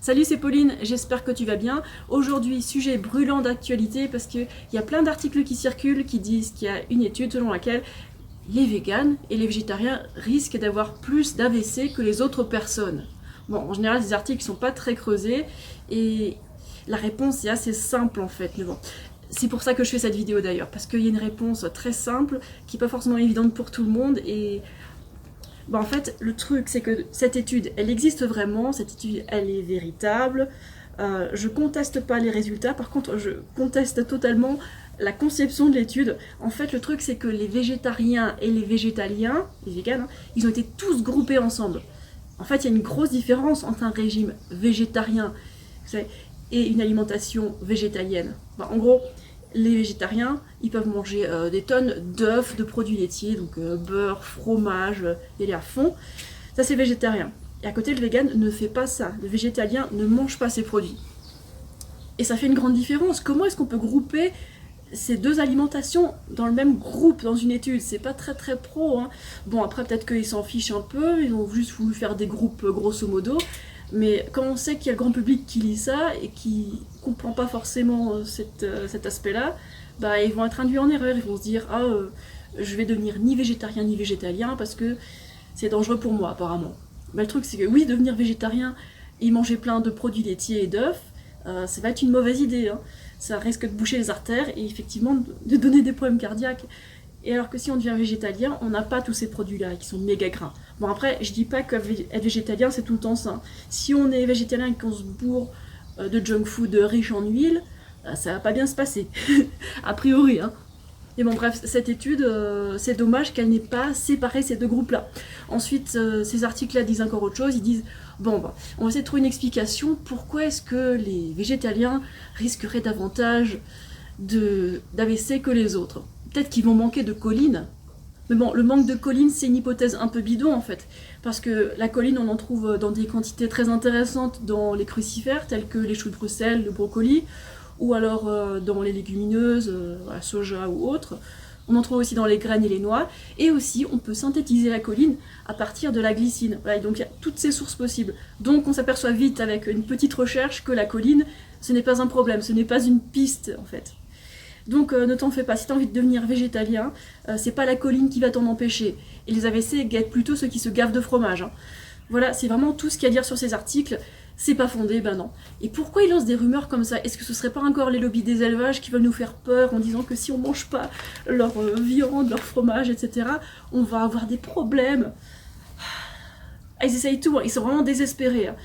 Salut, c'est Pauline, j'espère que tu vas bien. Aujourd'hui, sujet brûlant d'actualité parce qu'il y a plein d'articles qui circulent qui disent qu'il y a une étude selon laquelle les véganes et les végétariens risquent d'avoir plus d'AVC que les autres personnes. Bon, en général, ces articles ne sont pas très creusés et la réponse est assez simple en fait. Mais bon, c'est pour ça que je fais cette vidéo d'ailleurs, parce qu'il y a une réponse très simple qui n'est pas forcément évidente pour tout le monde et en fait, le truc, c'est que cette étude, elle existe vraiment, cette étude, elle est véritable. Je conteste pas les résultats, par contre, je conteste totalement la conception de l'étude. En fait, le truc, c'est que les végétariens et les végétaliens, les véganes, ils ont été tous groupés ensemble. En fait, il y a une grosse différence entre un régime végétarien et une alimentation végétalienne. En gros, les végétariens, ils peuvent manger des tonnes d'œufs, de produits laitiers, donc beurre, fromage, et les à fond. Ça, c'est végétarien. Et à côté, le vegan ne fait pas ça. Le végétalien ne mange pas ces produits. Et ça fait une grande différence. Comment est-ce qu'on peut grouper ces deux alimentations dans le même groupe, dans une étude? C'est pas très très pro, hein. Bon, après, peut-être qu'ils s'en fichent un peu, ils ont juste voulu faire des groupes grosso modo. Mais quand on sait qu'il y a le grand public qui lit ça et qui comprend pas forcément cet aspect-là, ils vont être induits en erreur, ils vont se dire « Ah, je vais devenir ni végétarien ni végétalien parce que c'est dangereux pour moi apparemment ». Le truc c'est que oui, devenir végétarien et manger plein de produits laitiers et d'œufs, ça va être une mauvaise idée, hein. Ça risque de boucher les artères et effectivement de donner des problèmes cardiaques. Et alors que si on devient végétalien, on n'a pas tous ces produits-là qui sont méga gras. Bon après, je dis pas qu'être végétalien c'est tout le temps sain. Si on est végétalien et qu'on se bourre de junk food riche en huile, ça va pas bien se passer. A priori, hein. Et bon bref, cette étude, c'est dommage qu'elle n'ait pas séparé ces deux groupes-là. Ensuite, ces articles-là disent encore autre chose, ils disent on va essayer de trouver une explication, pourquoi est-ce que les végétaliens risqueraient davantage d'AVC que les autres. Peut-être qu'ils vont manquer de choline. Mais bon, le manque de choline, c'est une hypothèse un peu bidon en fait. Parce que la choline, on en trouve dans des quantités très intéressantes dans les crucifères, tels que les choux de Bruxelles, le brocoli, ou alors dans les légumineuses, la soja ou autres. On en trouve aussi dans les graines et les noix. Et aussi, on peut synthétiser la choline à partir de la glycine. Voilà, donc il y a toutes ces sources possibles. Donc on s'aperçoit vite avec une petite recherche que la choline, ce n'est pas un problème, ce n'est pas une piste en fait. Donc ne t'en fais pas, si tu as envie de devenir végétalien, c'est pas la choline qui va t'en empêcher. Et les AVC guettent plutôt ceux qui se gavent de fromage, hein. Voilà, c'est vraiment tout ce qu'il y a à dire sur ces articles. C'est pas fondé, ben non. Et pourquoi ils lancent des rumeurs comme ça? Est-ce que ce serait pas encore les lobbies des élevages qui veulent nous faire peur en disant que si on mange pas leur viande, leur fromage, etc., on va avoir des problèmes? Ils essayent tout, hein. Ils sont vraiment désespérés, hein.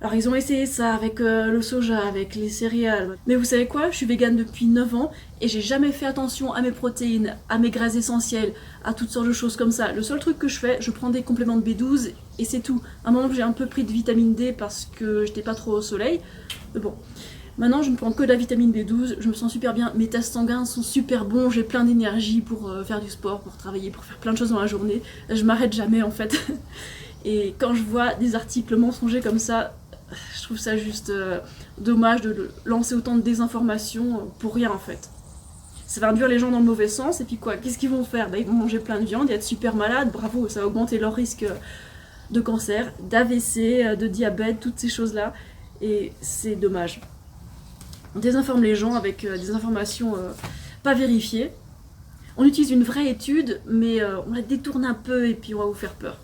Alors ils ont essayé ça avec le soja, avec les céréales. Mais vous savez quoi? Je suis végane depuis 9 ans et j'ai jamais fait attention à mes protéines, à mes graisses essentielles, à toutes sortes de choses comme ça. Le seul truc que je fais, je prends des compléments de B12 et c'est tout. À un moment j'ai un peu pris de vitamine D parce que j'étais pas trop au soleil. Mais bon, maintenant je ne prends que de la vitamine B12, je me sens super bien, mes tests sanguins sont super bons, j'ai plein d'énergie pour faire du sport, pour travailler, pour faire plein de choses dans la journée. Je m'arrête jamais en fait. Et quand je vois des articles mensongers comme ça, je trouve ça juste dommage de lancer autant de désinformation pour rien en fait. Ça va induire les gens dans le mauvais sens et puis quoi, qu'est-ce qu'ils vont faire? Ils vont manger plein de viande et être super malades, bravo, ça va augmenter leur risque de cancer, d'AVC, de diabète, toutes ces choses-là. Et c'est dommage. On désinforme les gens avec des informations pas vérifiées. On utilise une vraie étude, mais on la détourne un peu et puis on va vous faire peur.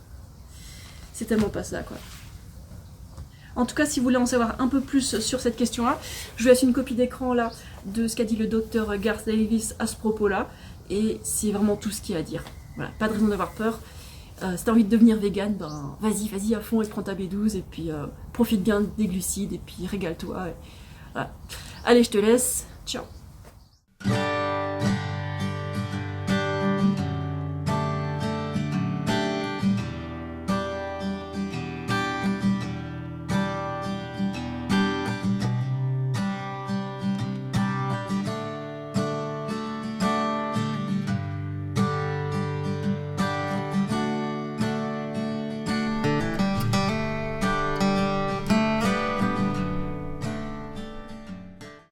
C'est tellement pas ça quoi. En tout cas, si vous voulez en savoir un peu plus sur cette question-là, je vous laisse une copie d'écran là de ce qu'a dit le docteur Garth Davis à ce propos-là. Et c'est vraiment tout ce qu'il y a à dire. Voilà, pas de raison d'avoir peur. Si t'as envie de devenir vegan, vas-y à fond et prends ta B12 et puis profite bien des glucides et puis régale-toi. Voilà. Allez, je te laisse. Ciao.